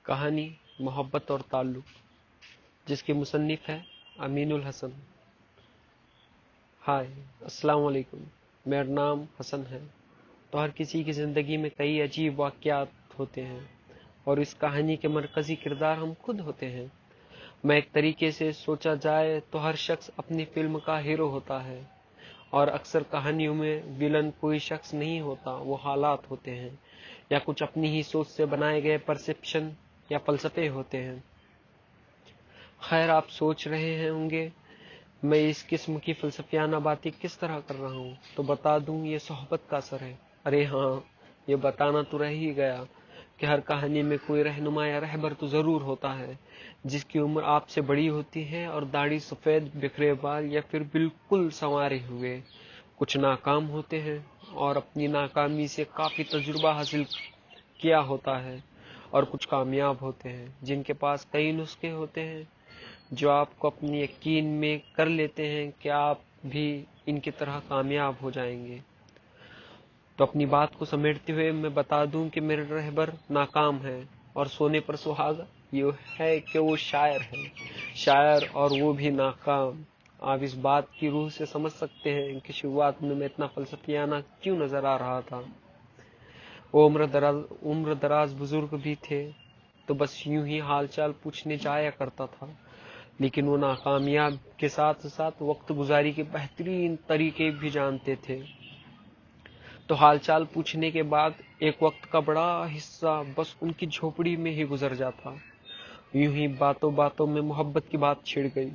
کہانی محبت اور تعلق، جس کے مصنف ہے امین الحسن۔ ہائے، السلام علیکم۔ میرا نام حسن ہے۔ تو ہر کسی کی زندگی میں کئی عجیب واقعات ہوتے ہیں اور اس کہانی کے مرکزی کردار ہم خود ہوتے ہیں۔ میں ایک طریقے سے سوچا جائے تو ہر شخص اپنی فلم کا ہیرو ہوتا ہے، اور اکثر کہانیوں میں ویلن کوئی شخص نہیں ہوتا، وہ حالات ہوتے ہیں یا کچھ اپنی ہی سوچ سے بنائے گئے پرسیپشن یا فلسفے ہوتے ہیں۔ خیر، آپ سوچ رہے ہوں گے میں اس قسم کی فلسفیانہ باتیں کس طرح کر رہا ہوں، تو بتا دوں یہ صحبت کا اثر ہے۔ ارے ہاں، یہ بتانا تو رہ ہی گیا کہ ہر کہانی میں کوئی رہنما یا رہبر تو ضرور ہوتا ہے، جس کی عمر آپ سے بڑی ہوتی ہے اور داڑھی سفید، بکھرے بال یا پھر بالکل سنوارے ہوئے۔ کچھ ناکام ہوتے ہیں اور اپنی ناکامی سے کافی تجربہ حاصل کیا ہوتا ہے، اور کچھ کامیاب ہوتے ہیں جن کے پاس کئی نسخے ہوتے ہیں جو آپ کو اپنی یقین میں کر لیتے ہیں کہ آپ بھی ان کی طرح کامیاب ہو جائیں گے۔ تو اپنی بات کو سمیٹتے ہوئے میں بتا دوں کہ میرے رہبر ناکام ہے، اور سونے پر سہاگا یہ ہے کہ وہ شاعر ہے، شاعر اور وہ بھی ناکام۔ آپ اس بات کی روح سے سمجھ سکتے ہیں کہ شروعات میں اتنا فلسفیانہ کیوں نظر آ رہا تھا۔ وہ عمر دراز بزرگ بھی تھے، تو بس یوں ہی حال چال پوچھنے جایا کرتا تھا، لیکن وہ ناکامیاب کے ساتھ ساتھ وقت گزاری کے بہترین طریقے بھی جانتے تھے۔ تو حال چال پوچھنے کے بعد ایک وقت کا بڑا حصہ بس ان کی جھوپڑی میں ہی گزر جاتا۔ یوں ہی باتوں باتوں میں محبت کی بات چھڑ گئی،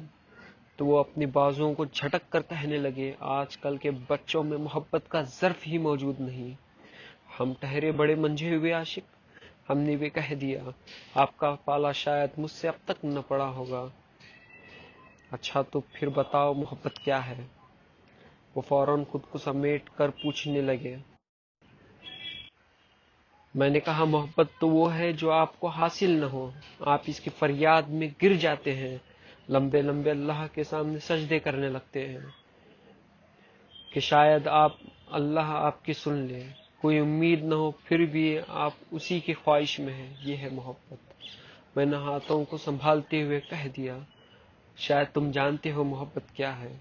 تو وہ اپنی بازوؤں کو جھٹک کر کہنے لگے، آج کل کے بچوں میں محبت کا ظرف ہی موجود نہیں۔ ہم ٹھہرے بڑے منجھے ہوئے عاشق، ہم نے بھی کہہ دیا، آپ کا پالا شاید مجھ سے اب تک نہ پڑا ہوگا۔ اچھا تو پھر بتاؤ محبت کیا ہے؟ وہ فوراً خود کو سمیٹ کر پوچھنے لگے۔ میں نے کہا، محبت تو وہ ہے جو آپ کو حاصل نہ ہو، آپ اس کی فریاد میں گر جاتے ہیں، لمبے لمبے اللہ کے سامنے سجدے کرنے لگتے ہیں کہ شاید اللہ آپ کی سن لے، کوئی امید نہ ہو پھر بھی آپ اسی کی خواہش میں ہیں۔ یہ ہے محبت۔ میں نے ہاتھوں کو سنبھالتے ہوئے کہہ دیا، شاید تم جانتے ہو محبت کیا ہے۔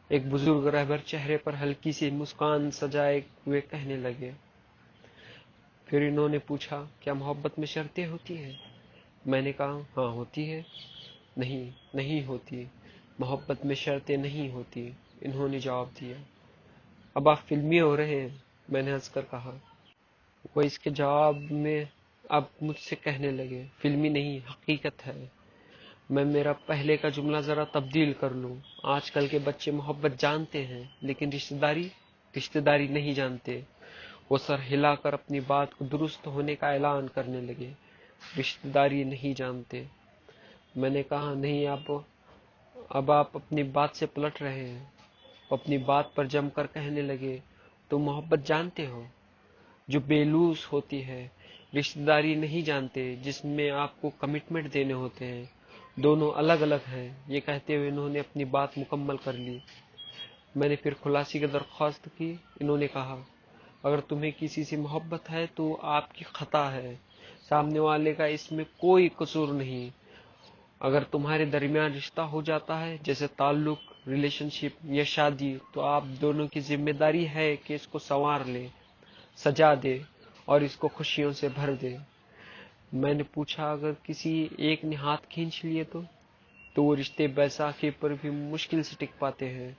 ایک بزرگ رہبر چہرے پر ہلکی سی مسکان سجائے ہوئے کہنے لگے۔ پھر انہوں نے پوچھا، کیا محبت میں شرطیں ہوتی ہیں؟ میں نے کہا، ہاں ہوتی ہے۔ نہیں ہوتی، محبت میں شرطیں نہیں ہوتی، انہوں نے جواب دیا۔ اب آپ فلمی ہو رہے ہیں، میں نے ہنس کر کہا۔ وہ اس کے جواب میں اب مجھ سے کہنے لگے، فلمی نہیں، حقیقت ہے۔ میں میرا پہلے کا جملہ ذرا تبدیل کر لوں۔ آج کل کے بچے محبت جانتے ہیں لیکن رشتہ داری نہیں جانتے۔ وہ سر ہلا کر اپنی بات کو درست ہونے کا اعلان کرنے لگے، رشتہ داری نہیں جانتے۔ میں نے کہا، نہیں، اب آپ اپنی بات سے پلٹ رہے ہیں۔ اپنی بات پر جم کر کہنے لگے، تم محبت جانتے ہو جو بے لوث ہوتی ہے، رشتہ داری نہیں جانتے جس میں آپ کو کمٹمنٹ دینے ہوتے ہیں، دونوں الگ الگ ہیں۔ یہ کہتے ہوئے انہوں نے اپنی بات مکمل کر لی۔ میں نے پھر خلاصے کی درخواست کی۔ انہوں نے کہا، اگر تمہیں کسی سے محبت ہے تو آپ کی خطا ہے، سامنے والے کا اس میں کوئی قصور نہیں۔ اگر تمہارے درمیان رشتہ ہو جاتا ہے، جیسے تعلق، ریلیشن شپ یا شادی، تو آپ دونوں کی ذمہ داری ہے کہ اس کو سنوار لے، سجا دے اور اس کو خوشیوں سے بھر دے۔ میں نے پوچھا، اگر کسی ایک نے ہاتھ کھینچ لیے تو وہ رشتے بیساکھی پر بھی مشکل سے ٹک پاتے ہیں۔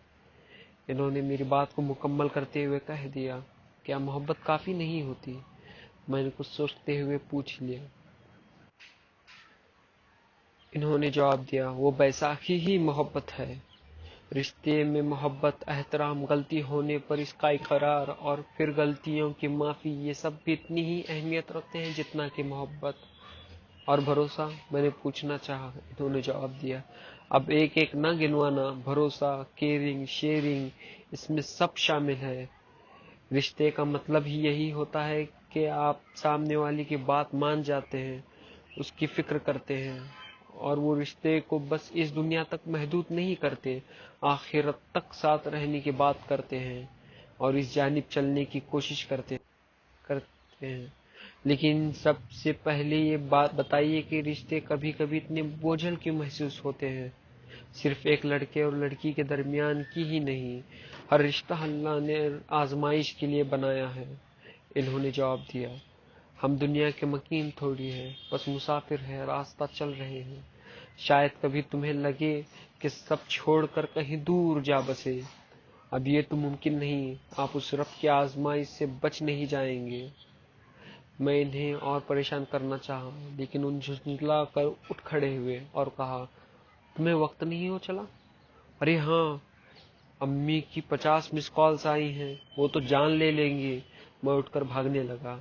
انہوں نے میری بات کو مکمل کرتے ہوئے کہہ دیا، کیا محبت کافی نہیں ہوتی؟ میں نے کچھ سوچتے ہوئے پوچھ لیا۔ انہوں نے جواب دیا، وہ بیساکھی ہی محبت ہے۔ رشتے میں محبت، احترام، غلطی ہونے پر اس کا اقرار اور پھر غلطیوں کی معافی، یہ سب بھی اتنی ہی اہمیت رکھتے ہیں جتنا کہ محبت۔ اور بھروسہ؟ میں نے پوچھنا چاہا۔ انہوں نے جواب دیا، اب ایک ایک نہ گنوانا، بھروسہ، کیئرنگ، شیئرنگ، اس میں سب شامل ہے۔ رشتے کا مطلب ہی یہی ہوتا ہے کہ آپ سامنے والے کی بات مان جاتے ہیں، اس کی فکر کرتے ہیں، اور وہ رشتے کو بس اس دنیا تک محدود نہیں کرتے، آخرت تک ساتھ رہنے کی بات کرتے ہیں اور اس جانب چلنے کی کوشش کرتے ہیں۔ لیکن سب سے پہلے یہ بات بتائیے کہ رشتے کبھی کبھی اتنے بوجھل کیوں محسوس ہوتے ہیں؟ صرف ایک لڑکے اور لڑکی کے درمیان کی ہی نہیں، ہر رشتہ اللہ نے آزمائش کے لیے بنایا ہے۔ انہوں نے جواب دیا، ہم دنیا کے مقیم تھوڑی ہیں، بس مسافر ہیں، راستہ چل رہے ہیں۔ شاید کبھی تمہیں لگے کہ سب چھوڑ کر کہیں دور جا بسے، اب یہ تو ممکن نہیں، آپ اس رب کی آزمائش سے بچ نہیں جائیں گے۔ میں انہیں اور پریشان کرنا چاہا، لیکن ان جھنجھلا کر اٹھ کھڑے ہوئے اور کہا، تمہیں وقت نہیں ہو چلا؟ ارے ہاں، امی کی 50 مس کالز آئی ہیں، وہ تو جان لے لیں گی۔ میں اٹھ کر بھاگنے لگا۔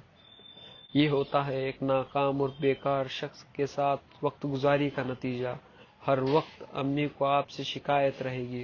یہ ہوتا ہے ایک ناکام اور بیکار شخص کے ساتھ وقت گزاری کا نتیجہ۔ ہر وقت امی کو آپ سے شکایت رہے گی،